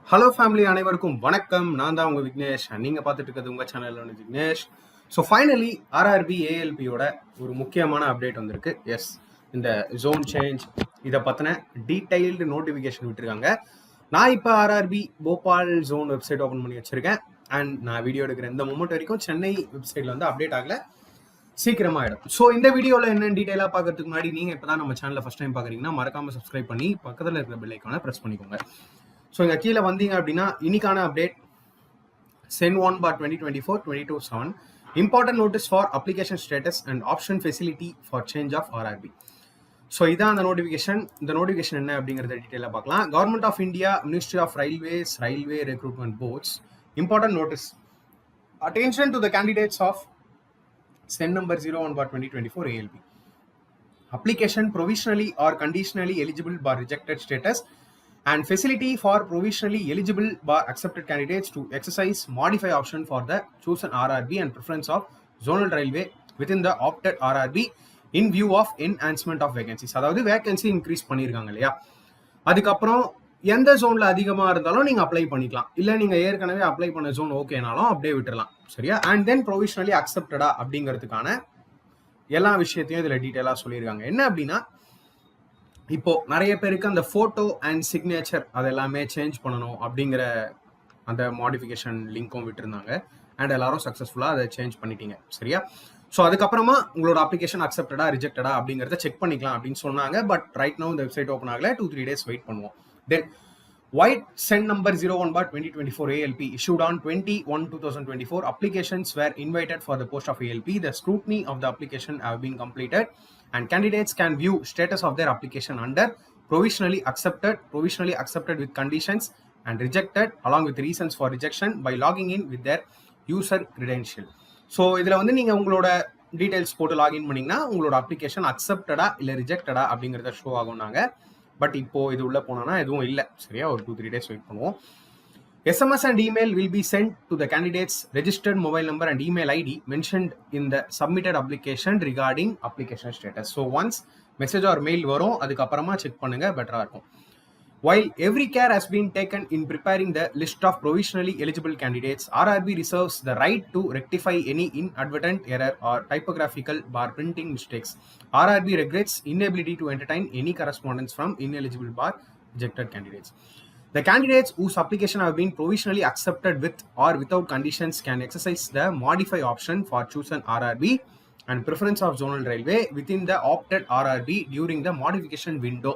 Hello family அனைவருக்கும் வணக்கம். நான் தான் உங்கள் விக்னேஷ். நீங்கள் பார்த்துட்டு இருக்கிறது உங்கள் சேனலில் விக்னேஷ். ஸோ ஃபைனலி ஆர்ஆர்பி ஏஎல்பியோட ஒரு முக்கியமான அப்டேட் வந்திருக்கு. எஸ், இந்த ஜோன் சேஞ்ச் இதை பற்றின டீட்டெயில்டு நோட்டிஃபிகேஷன் விட்டுருக்காங்க. நான் இப்போ RRB Bhopal zone website open பண்ணி வச்சுருக்கேன். அண்ட் நான் வீடியோ எடுக்கிற இந்த மொமெண்ட் வரைக்கும் சென்னை வெப்சைட்டில் வந்து அப்டேட் ஆகலை, சீக்கிரமாக ஆகிடும். ஸோ இந்த வீடியோவில் என்னென்ன டீட்டெயிலாக பார்க்கறதுக்கு முன்னாடி நீங்கள் இப்போ தான் நம்ம சேனலில் ஃபஸ்ட் டைம் பார்க்குறீங்கன்னா மறக்காமல் சப்ஸ்கிரைப் பண்ணி பக்கத்தில் இருக்கிற பெல் ஐக்கானை ப்ரெஸ் பண்ணிக்கோங்க. ஸோ இங்கே கீழே வந்தீங்க அப்படின்னா இன்னைக்கான update CEN 1/2024-22/7 important notice for application status and option facility for change of RRB. So இதான் அந்த நோட்டிஃபிகேஷன். இந்த நோட்டிஃபிகேஷன் என்ன அப்படிங்கிறத டீட்டெயிலாக பார்க்கலாம். Government of India, ministry of railways, railway recruitment boards, important notice attention to the candidates of SEN number 01/2024 ALP. Application provisionally or conditionally eligible bar rejected status and facility for provisionally eligible bar accepted candidates to exercise modify option for the chosen RRB and preference of zonal railway within the opted RRB in view of enhancement of vacancies. அதாவது vacancy increase பண்ணியிருக்காங்க இல்லையா, அதுக்கப்புறம் எந்த ஜோனில் அதிகமாக இருந்தாலும் நீங்கள் apply பண்ணிக்கலாம். இல்லை நீங்கள் ஏற்கனவே அப்ளை பண்ண ஜோன் ஓகேனாலும் அப்படியே விட்டுடலாம், சரியா? அண்ட் தென் ப்ரொவிஷனலி அக்செப்டடா அப்படிங்கிறதுக்கான எல்லா விஷயத்தையும் இதில் டீட்டெயிலாக சொல்லியிருக்காங்க. என்ன அப்படின்னா, இப்போ நிறைய பேருக்கு அந்த ஃபோட்டோ அண்ட் சிக்னேச்சர் அதெல்லாமே சேஞ்ச் பண்ணணும் அப்படிங்கிற அந்த மாடிஃபிகேஷன் லிங்க்கும் விட்டுருந்தாங்க. அண்ட் எல்லாரும் சக்ஸஸ்ஃபுல்லாக அதை சேஞ்ச் பண்ணிட்டீங்க, சரியா? ஸோ அதுக்கப்புறமா உங்களோட அப்ளிகேஷன் அக்செப்டடா ரிஜெக்டடா அப்படிங்கிறத செக் பண்ணிக்கலாம் அப்படின்னு சொன்னாங்க. பட் ரைட் நோ இந்த வெப்சைட் ஓப்பன் ஆகல, 2-3 days வெயிட் பண்ணுவோம். தென் white SEN number 01/2024 ALP issued on 20/1/2024 applications were invited for the post of ALP. The scrutiny of the application have been completed and candidates can view status of their application under provisionally accepted with conditions and rejected along with reasons for rejection by logging in with their user credential. So இதில் வந்து நீங்கள் உங்களோட details போட்டு login பண்ணிங்கன்னா உங்களோட application அக்செப்டடா இல்லை ரிஜெக்டடா அப்படிங்கிறத show ஆகும்னாங்க. But இப்போ இது உள்ள போனோம்னா எதுவும் இல்லை, சரியா? ஒரு 2-3 days வெயிட் பண்ணுவோம். SMS and email will be sent to the candidates registered mobile number and email ID mentioned in the submitted application regarding application status. So once message or mail வரும், அதுக்கப்புறமா செக் பண்ணுங்க, பெட்டரா இருக்கும். While every care has been taken in preparing the list of provisionally eligible candidates, RRB reserves the right to rectify any inadvertent error or typographical bar printing mistakes. RRB regrets inability to entertain any correspondence from ineligible bar rejected candidates. The candidates whose application have been provisionally accepted with or without conditions can exercise the modify option for chosen RRB and preference of zonal railway within the opted RRB during the modification window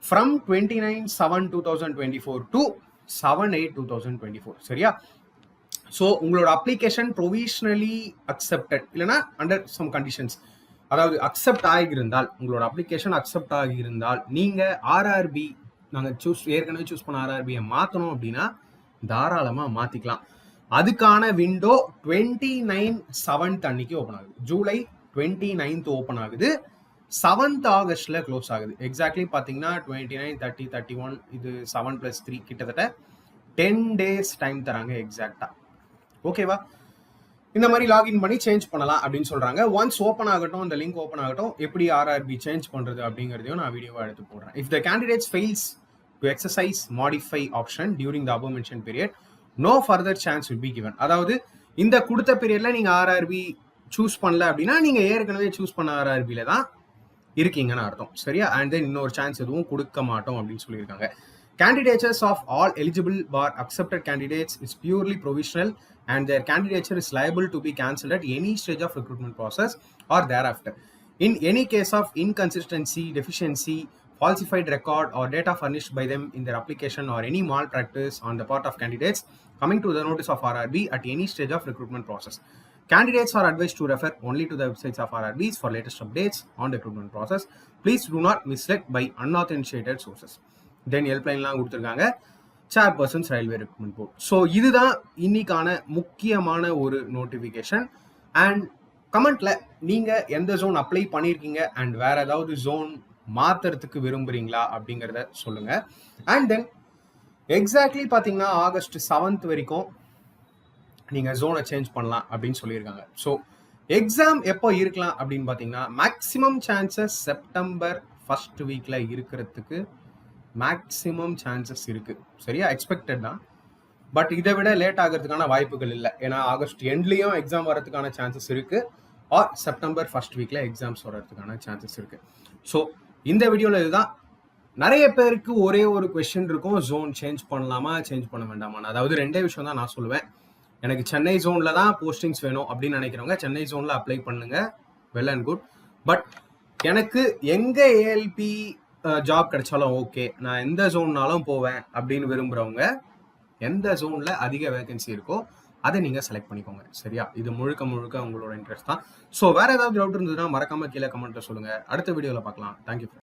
from 29/7/2024 to 7/8/2024, சரியா? So உங்களோட application provisionally accepted இல்லைனா under some conditions, அதாவது accept ஆகியிருந்தால், உங்களோட application accept ஆகியிருந்தால் நீங்கள் RRB நாங்கள் ஏற்கனவே choose பண்ண ஆர்ஆர்பியை மாற்றணும் அப்படின்னா தாராளமாக மாற்றிக்கலாம். அதுக்கான விண்டோ 29/7 அன்னைக்கு ஓப்பன் ஆகுது. ஜூலை 29 ஓப்பன் ஆகுது, 7th Augustல க்ளோஸ் ஆகுது. எக்ஸாக்ட்லி பார்த்தீங்கன்னா 29, 30, 31, இது 7+3 கிட்டத்தட்ட 10 days டைம் தராங்க எக்ஸாக்டா. ஓகேவா? இந்த மாதிரி லாகின் பண்ணி சேஞ்ச் பண்ணலாம் அப்படின்னு சொல்றாங்க. ஒன்ஸ் ஓப்பன் ஆகட்டும், இந்த லிங்க் ஓப்பன் ஆகட்டும், எப்படி ஆர்ஆர்பி சேஞ்ச் பண்றது அப்படிங்கிறதையும் நான் வீடியோவா எடுத்து போடுறேன். If the candidates fails to exercise modify option during the above mention period, no further chance will be given. அதாவது இந்த கொடுத்த பீரியட்ல நீங்க ஆர்ஆர்பி சூஸ் பண்ணல அப்படின்னா நீங்க ஏற்கனவே சூஸ் பண்ண ஆர்ஆர்பியில தான் இருக்கீங்கன்னு அர்த்தம், சரியா? அண்ட் தென் இன்னொரு சான்ஸ் எதுவும் கொடுக்க மாட்டோம் அப்படின்னு சொல்லியிருக்காங்க. Candidatures of all eligible bar accepted candidates is purely provisional and their candidature is liable to be cancelled at any stage of recruitment process or thereafter. In any case of inconsistency, deficiency, falsified record or data furnished by them in their application or any malpractice on the part of candidates coming to the notice of RRB at any stage of recruitment process. Candidates are advised to refer only to the websites of RRBs for latest updates on the recruitment process. Please do not mislead by unauthenticated sources. Then ஹெல்ப்லைன்லாம் கொடுத்துருக்காங்க, chairpersons railway recruitment board. So இதுதான் இன்னைக்கான முக்கியமான ஒரு notification. And கமெண்ட்ல நீங்க எந்த zone apply பண்ணியிருக்கீங்க அண்ட் வேற ஏதாவது ஜோன் மாத்துறதுக்கு விரும்புறீங்களா அப்படிங்கிறத சொல்லுங்க. அண்ட் தென் எக்ஸாக்ட்லி பார்த்தீங்கன்னா August 7th வரைக்கும் நீங்கள் ஜோனை சேஞ்ச் பண்ணலாம் அப்படின்னு சொல்லியிருக்காங்க. ஸோ எக்ஸாம் எப்போ இருக்கலாம் அப்படின்னு பார்த்தீங்கன்னா மேக்ஸிமம் சான்சஸ் செப்டம்பர் 1st வீக்கில் இருக்கிறதுக்கு மேக்ஸிமம் சான்சஸ் இருக்கு. சரியா? எக்ஸ்பெக்டட் தான். பட் இதை விட லேட் ஆகிறதுக்கான வாய்ப்புகள் இல்லை. ஏன்னா ஆகஸ்ட் எண்ட்லயும் எக்ஸாம் வரதுக்கான சான்சஸ் இருக்கு. ஆர் செப்டம்பர் ஃபர்ஸ்ட் வீக்ல எக்ஸாம்ஸ் வர்றதுக்கான சான்சஸ் இருக்கு. ஸோ இந்த வீடியோல இதுதான். நிறைய பேருக்கு ஒரே ஒரு கொஸ்டின் இருக்கும், ஜோன் சேஞ்ச் பண்ணலாமா சேஞ்ச் பண்ண வேண்டாமா. அதாவது ரெண்டே விஷயம் தான் நான் சொல்லுவேன். எனக்கு சென்னை ஜோன்ல தான் போஸ்டிங்ஸ் வேணும் அப்படின்னு நினைக்கிறவங்க சென்னை ஜோன்ல அப்ளை பண்ணுங்க, வெல் அண்ட் குட். பட் எனக்கு எங்க ஏஎல்பி ஜாப் கிடைச்சாலும் ஓகே, நான் எந்த ஜோன்னாலும் போவேன் அப்படின்னு விரும்புறவங்க எந்த ஜோன்ல அதிக வேகன்சி இருக்கோ அதை நீங்க செலக்ட் பண்ணிக்கோங்க. சரியா? இது முழுக்க முழுக்க உங்களோட இன்ட்ரெஸ்ட் தான். ஸோ வேற ஏதாவது டவுட் இருந்ததுன்னா மறக்காம கீழே கமெண்ட்ல சொல்லுங்க. அடுத்த வீடியோல பார்க்கலாம். தேங்க்யூ.